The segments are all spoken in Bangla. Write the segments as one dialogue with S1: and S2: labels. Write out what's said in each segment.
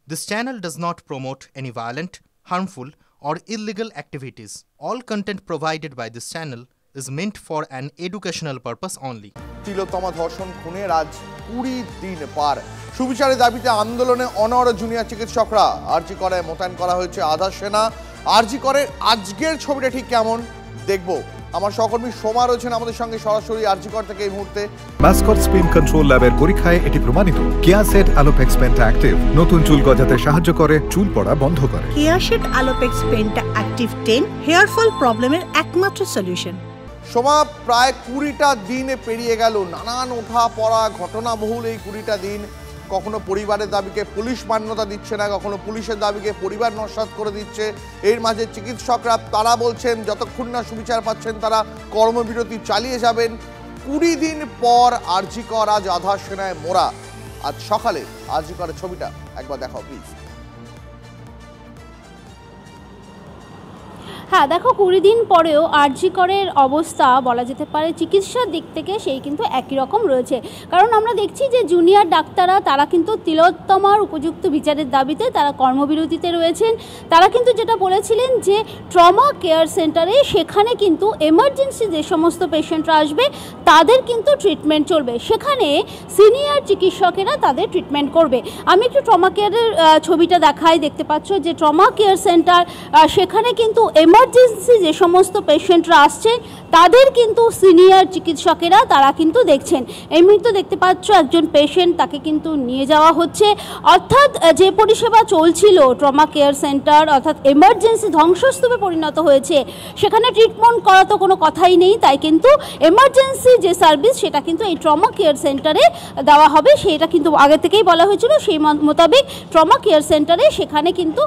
S1: This channel does not promote any violent, harmful, or illegal activities. All content provided by this channel is meant for an educational purpose only.
S2: তিলোত্তমা ধর্ষণ খুনের আজ 20 দিন পার। সুবিচারের দাবিতে আন্দোলনে অনড় জুনিয়র চিকিৎসকরা। আরজি করে মোতায়েন করা হয়েছে আধা সেনা। আরজি করে আজকের ছবিটা ঠিক কেমন দেখব। আমার সহকর্মী সোমা রয়েছেন আমাদের সঙ্গে সরাসরি আরজি কর থেকে এই মুহূর্তে।
S3: মাসকট স্পিন কন্ট্রোল ল্যাবের পরীক্ষায় এটি প্রমাণিত। কেয়াসেট আলোপেক্স পেন্টা অ্যাক্টিভ নতুন চুল গজাতে সাহায্য করে, চুল পড়া বন্ধ করে।
S4: Keya Seth Alopex penta active 10 hair fall প্রবলেমের একমাত্র সলিউশন।
S2: সোমা, প্রায় 20টা দিন পেরিয়ে গেল, নানান ওঠা পড়া ঘটনাবহুল এই 20টা দিন। কখনো পরিবারের দাবিকে পুলিশ মান্যতা দিচ্ছে না, কখনো পুলিশের দাবিকে পরিবার নস্যাৎ করে দিচ্ছে। এর মাঝে চিকিৎসকরা তারা বলছেন যতক্ষণ না সুবিচার পাচ্ছেন তারা কর্মবিরতি চালিয়ে যাবেন। 20 দিন পর আরজি কর আজ আধা সেনায় মোড়া। আজ সকালে আরজি করের ছবিটা একবার দেখাও প্লিজ।
S5: হ্যাঁ দেখো, 20 দিন পরেও আরজি করের অবস্থা বলা যেতে পারে চিকিৎসার দিক থেকে সেই কিন্তু একই রকম রয়েছে। কারণ আমরা দেখছি যে জুনিয়র ডাক্তাররা তারা কিন্তু তিলোত্তমার উপযুক্ত বিচারের দাবিতে তারা কর্মবিরতিতে রয়েছেন। তারা কিন্তু যেটা বলেছিলেন যে ট্রমা কেয়ার সেন্টারে সেখানে কিন্তু এমার্জেন্সি যে সমস্ত পেশেন্টরা আসবে তাদের কিন্তু ট্রিটমেন্ট চলবে, সেখানে সিনিয়র চিকিৎসকেরা তাদের ট্রিটমেন্ট করবে। আমি একটু ট্রমা কেয়ারের ছবিটা দেখাই। দেখতে পাচ্ছ যে ট্রমা কেয়ার সেন্টার, সেখানে কিন্তু এমার্জেন্সি যে সমস্ত পেশেন্টরা আসছে তাদের কিন্তু সিনিয়র চিকিৎসকেরা তারা কিন্তু দেখছেন। এই মুহূর্তে দেখতে পাচ্ছ একজন পেশেন্ট, তাকে কিন্তু নিয়ে যাওয়া হচ্ছে। অর্থাৎ যে পরিষেবা চলছিল ট্রমা কেয়ার সেন্টার, অর্থাৎ এমার্জেন্সি ধ্বংসস্তূপে পরিণত হয়েছে, সেখানে ট্রিটমেন্ট করা তো কোনো কথাই নেই। তাই কিন্তু এমার্জেন্সি যে সার্ভিস সেটা কিন্তু এই ট্রমা কেয়ার সেন্টারে দেওয়া হবে, সেটা কিন্তু আগে থেকেই বলা হয়েছিল। সেই মোতাবেক ট্রমা কেয়ার সেন্টারে সেখানে কিন্তু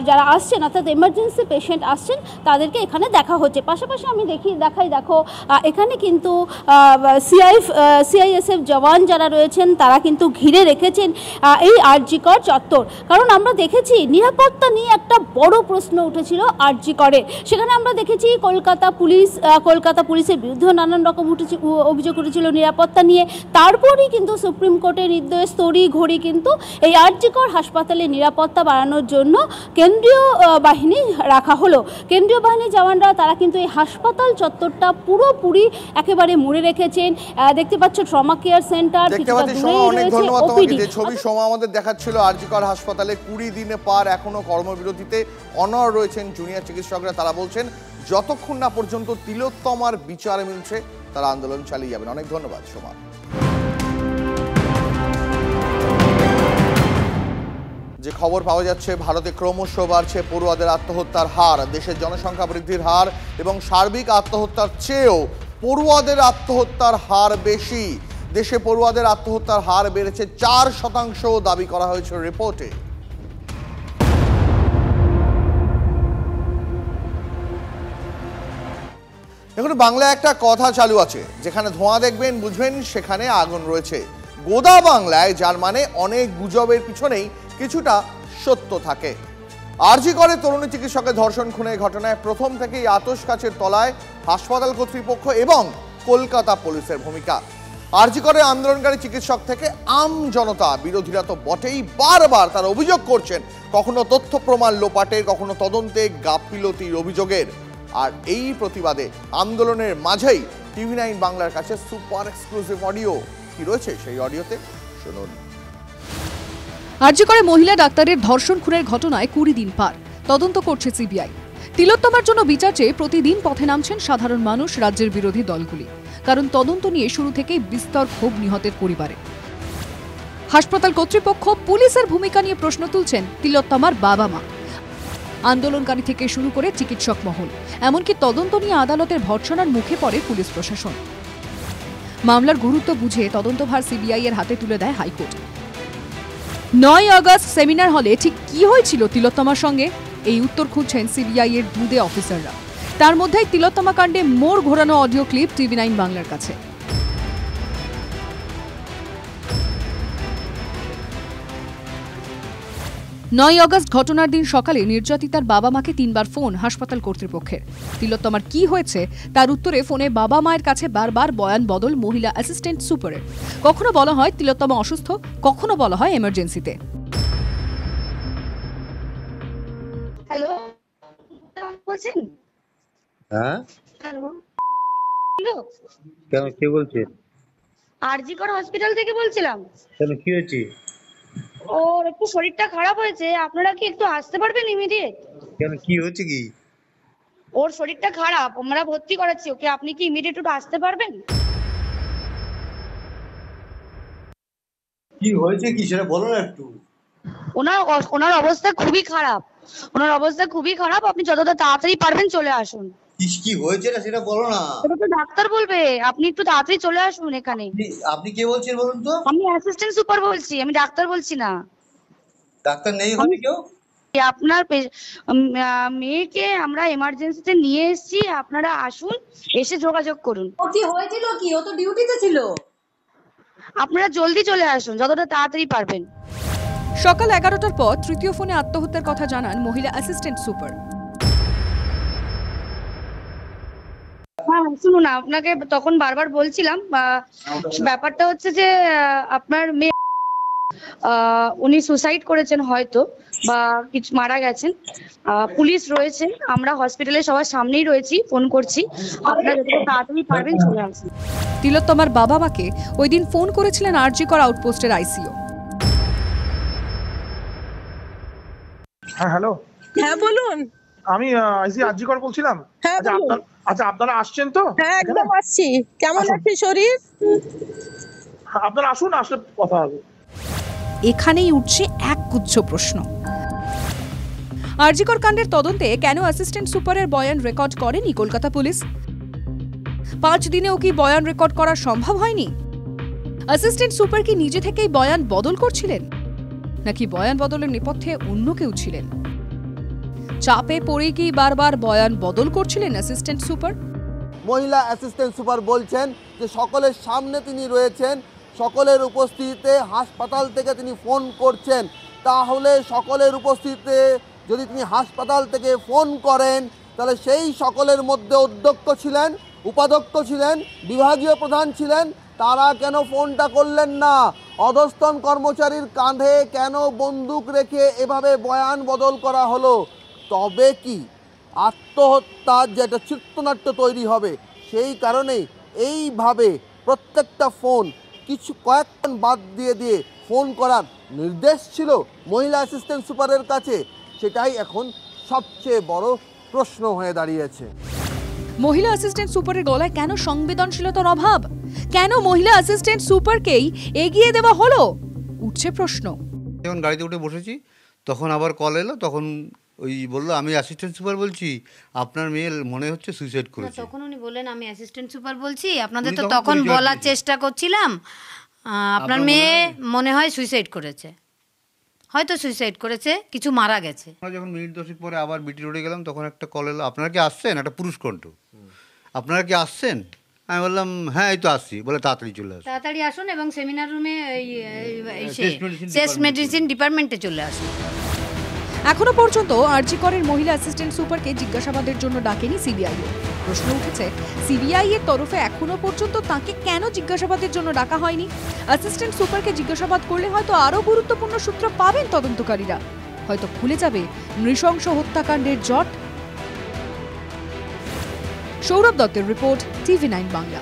S5: যারা আসছেন অর্থাৎ এমার্জেন্সি পেশেন্ট আসছেন তাদেরকে এখানে দেখা হচ্ছে। পাশাপাশি আমি দেখাই, দেখো এখানে কিন্তু সিআইএসএফ জওয়ান যারা রয়েছেন তারা কিন্তু ঘিরে রেখেছেন এই আরজি কর চত্বর। কারণ আমরা দেখেছি নিরাপত্তা নিয়ে একটা বড় প্রশ্ন উঠেছিল আরজি করে। সেখানে আমরা দেখেছি কলকাতা পুলিশের বিরুদ্ধে নানান রকম অভিযোগ উঠেছিল নিরাপত্তা নিয়ে। তারপরই কিন্তু সুপ্রিম কোর্টের নির্দেশ তড়ি ঘড়ি কিন্তু এই আরজি কর হাসপাতালে নিরাপত্তা বাড়ানোর জন্য কেন্দ্রীয় বাহিনী রাখা হলো। কেন্দ্রীয় বাহিনীর জওয়ানরা তারা কিন্তু এই হাসপাতাল চত্বরটা পুরোপুরি একেবারে মুড়ে রেখেছেন। দেখতে পাচ্ছ ট্রমা কেয়ার সেন্টার,
S2: অনেক ধন্যবাদ তোমাকে। যে ছবি সোমা আমাদের দেখাচ্ছিল আরজি কর হাসপাতালে 20 দিনে পার এখনো কর্মবিরতিতে অনড় রয়েছেন জুনিয়র চিকিৎসকরা। তারা বলছেন যতক্ষণ না পর্যন্ত তিলোত্তমার বিচার মিলছে তারা আন্দোলন চালিয়ে যাবেন। অনেক ধন্যবাদ সোমা। যে খবর পাওয়া যাচ্ছে, ভারতে ক্রমশ বাড়ছে পড়ুয়াদের আত্মহত্যার হার। দেশের জনসংখ্যা বৃদ্ধির হার এবং সার্বিক আত্মহত্যার চেয়েও পড়ুয়াদের আত্মহত্যার হার বেশি। দেশে পড়ুয়াদের আত্মহত্যার হার বেড়েছে 4% দাবি করা হয়েছে রিপোর্টে। দেখুন, বাংলায় একটা কথা চালু আছে, যেখানে ধোঁয়া দেখবেন বুঝবেন সেখানে আগুন রয়েছে। গোদা বাংলায়, যার মানে অনেক গুজবের পিছনেই কিছুটা সত্য থাকে। আরজি করে তরুণী চিকিৎসকের ধর্ষণ খুনের ঘটনায় প্রথম থেকেই আতশ কাচের তলায় হাসপাতাল কর্তৃপক্ষ এবং কলকাতা পুলিশের ভূমিকা। আরজি করে আন্দোলনকারী চিকিৎসক থেকে আম জনতা, বিরোধীরা তো বটেই, বারবার তারা অভিযোগ করছেন কখনো তথ্য প্রমাণ লোপাটের, কখনো তদন্তে গাফিলতির অভিযোগের। আর এই প্রতিবাদে আন্দোলনের মাঝেই TV9 বাংলার কাছে সুপার এক্সক্লুসিভ অডিও। কি রয়েছে সেই অডিওতে শুনুন।
S6: আরজি করে মহিলা ডাক্তারের ধর্ষণ খুনের ঘটনায় 20 দিন পার, তদন্ত করছে সিবিআই। তিলোত্তমার জন্য বিচার চেয়ে প্রতিদিন পথে নামছেন সাধারণ মানুষ, রাজ্যের বিরোধী দলগুলি। কারণ তদন্ত নিয়ে শুরু থেকেই বিস্তর ক্ষোভ নিহতের পরিবারে। হাসপাতাল কর্তৃপক্ষ, পুলিশের ভূমিকা নিয়ে প্রশ্ন তুলছেন তিলোত্তমার বাবা মা, আন্দোলনকারী থেকে শুরু করে চিকিৎসক মহল। এমনকি তদন্ত নিয়ে আদালতের ভর্ৎসনার মুখে পড়ে পুলিশ প্রশাসন। মামলার গুরুত্ব বুঝে তদন্তভার সিবিআই এর হাতে তুলে দেয় হাইকোর্ট। 9 আগস্ট সেমিনার হলে ঠিক কি হয়েছিল তিলোত্তমার সঙ্গে, এই উত্তর খুঁজছেন সিবিআই এর দুদে অফিসাররা। তার মধ্যেই তিলোত্তমা কাণ্ডে মোড় ঘোরানো অডিও ক্লিপ TV9 বাংলার কাছে। 9 আগস্ট ঘটনার দিন সকালে নির্যাতিতার বাবা মাকে 3 বার ফোন হাসপাতাল কর্তৃপক্ষের। তিলোত্তমার কি হয়েছে তার উত্তরে ফোনে বাবা মায়ের কাছে বারবার বয়ান বদল মহিলা অ্যাসিস্ট্যান্ট সুপারের। কখনো বলা হয় তিলোত্তমা অসুস্থ, কখনো বলা হয় এমার্জেন্সিতে।
S7: বলছেন?
S8: হ্যাঁ,
S7: হ্যালো,
S8: কেন, কে বলছে?
S7: আরজি কর হসপিটাল থেকে বলছিলাম।
S8: কেন, কি হয়েছে?
S7: ওর একটু শরীরটা খারাপ হয়েছে, আপনারা কি একটু আসতে পারবেন ইমিডিয়েট?
S8: কেন, কি হয়েছে? কি
S7: ওর শরীরটা খারাপ, আমরা ভর্তি করাচ্ছি ওকে, আপনি কি ইমিডিয়েট একটু আসতে পারবেন?
S8: কি হয়েছে, কি সেটা বলো না একটু।
S7: ওনার অবস্থা খুবই খারাপ, আপনি যতটা তাড়াতাড়ি পারবেন চলে আসুন।
S8: কি হয়েছে না সেটা বলো না।
S7: ওটা তো ডাক্তার বলবে, আপনি একটু তাড়াতাড়ি চলে আসুন এখানে।
S8: আপনি কে বলছেন বলুন তো?
S7: আমি অ্যাসিস্ট্যান্ট সুপার বলছি, আমি ডাক্তার বলছি না।
S8: ডাক্তার নেই হবে কেউ?
S7: আপনার মেয়েকে আমরা এমার্জেন্সিতে নিয়ে এসেছি, আপনারা আসুন, এসে যোগাযোগ করুন।
S9: ও কি হয়েছিল, কি ও তো ডিউটিতে ছিল।
S7: আপনারা জলদি চলে আসুন, যতটা তাড়াতাড়ি পারবেন।
S6: সকাল 11টার পর তৃতীয় ফোনে আত্মহত্যার কথা জানান মহিলা অ্যাসিস্ট্যান্ট সুপার।
S7: হ্যাঁ শুনুন, আপনাকে তখন বারবার বলছিলাম, ব্যাপারটা হচ্ছে যে আপনার মেয়ে উনি সুসাইড করেছেন হয়তো, বা কিছু মারা গেছেন। পুলিশ রয়েছে, আমরা হসপিটালে সবার সামনেই রয়েছি, ফোন করছি, আপনারা যতটা তাড়াতাড়ি পারবেন চলে আসুন।
S6: তিলোত্তমার বাবা মাকে ওই দিন ফোন করেছিলেন আরজি কর আউটপোস্টের আইসিও।
S10: হ্যাঁ হ্যালো,
S9: হ্যাঁ বলুন।
S10: আমি আইসি আরজি কর বলছিলাম।
S9: হ্যাঁ বলুন।
S10: আচ্ছা আপনারা আসছেন তো?
S9: হ্যাঁ একদম আসছি। কেমন আছে শরীর?
S10: আপনারা আসুন, আসলে কথা হবে।
S6: এখানেই উঠছে একগুচ্ছ প্রশ্ন। আরজি কর কাণ্ডের তদন্তে কেন অ্যাসিস্ট্যান্ট সুপারের বয়ান রেকর্ড করেনি কলকাতা পুলিশ? 5 দিনেও কি বয়ান রেকর্ড করা সম্ভব হয়নি? অ্যাসিস্ট্যান্ট সুপার কি নিজে থেকেই বয়ান বদল করছিলেন, নাকি বয়ান বদলের নেপথ্যে অন্য কেউ ছিলেন? চাপে পড়ে কি বারবার বয়ান বদল করছিলেন অ্যাসিস্ট্যান্ট সুপার?
S2: মহিলা অ্যাসিস্ট্যান্ট সুপার বলছেন যে সকলের সামনে তিনি রয়েছেন, সকলের উপস্থিতিতে হাসপাতাল থেকে তিনি ফোন করছেন। তাহলে সকলের উপস্থিতিতে যদি তিনি হাসপাতাল থেকে ফোন করেন, তাহলে সেই সকলের মধ্যে অধ্যক্ষ ছিলেন, উপাধ্যক্ষ ছিলেন, বিভাগীয় প্রধান ছিলেন, তারা কেন ফোনটা করলেন না? অধস্তন কর্মচারীর কাঁধে কেন বন্দুক রেখে এভাবে বয়ান বদল করা হলো? তবে কি আত্মহত্যার যে একটা চিত্রনাট্য তৈরি হবে, সেই কারণেই এইভাবে প্রত্যেকটা ফোন কয়েকক্ষণ বাদ দিয়ে ফোন করার নির্দেশ ছিল মহিলা অ্যাসিস্ট্যান্ট সুপারের কাছে? সেটাই এখন সবচেয়ে বড় প্রশ্ন হয়ে দাঁড়িয়েছে।
S6: মহিলা অ্যাসিস্ট্যান্ট সুপারের গলায় কেন সংবেদনশীলতার অভাব? কেন মহিলা অ্যাসিস্ট্যান্ট সুপারকেই এগিয়ে দেওয়া হলো? উঠছে প্রশ্ন।
S11: যখন গাড়িতে উঠে বসেছি তখন আবার কল এলো, তখন ওই বললো আমি অ্যাসিস্ট্যান্ট সুপার বলছি, আপনার মেয়ে মনে হচ্ছে সুইসাইড করেছে।
S12: তখন উনি বললেন আমি অ্যাসিস্ট্যান্ট সুপার বলছি, আপনাদের তো তখন বলার চেষ্টা করছিলাম আপনার মেয়ে মনে হয় সুইসাইড করেছে, হয়তো সুইসাইড করেছে, কিছু মারা গেছে।
S11: আমরা যখন মিনিট 10 পরে আবার বিটি রোডে গেলাম, তখন একটা কল এলো, আপনারা কি আসছেন? একটা পুরুষ কণ্ঠ, আপনারা কি আসছেন? আমি বললাম হ্যাঁ এই তো আসছি। বলে তাড়াতাড়ি চলে আসুন,
S12: তাড়াতাড়ি আসুন এবং সেমিনার রুমে চেস্ট মেডিসিন ডিপার্টমেন্টে চলে আসুন।
S6: এখনো পর্যন্ত আরজি করের মহিলা অ্যাসিস্ট্যান্ট সুপারকে জিজ্ঞাসাবাদের জন্য ডাকেনি সিবিআই। প্রশ্ন উঠেছে, সিবিআই এর তরফে এখনো পর্যন্ত তাকে কেন জিজ্ঞাসাবাদের জন্য ডাকা হয়নি? অ্যাসিস্ট্যান্ট সুপারকে জিজ্ঞাসাবাদ করলে হয়তো আরো গুরুত্বপূর্ণ সূত্র পাবেন তদন্তকারীরা, হয়তো খুলে যাবে নৃশংস হত্যাকাণ্ডের জট। সৌরভ দত্তের রিপোর্ট, TV9 বাংলা।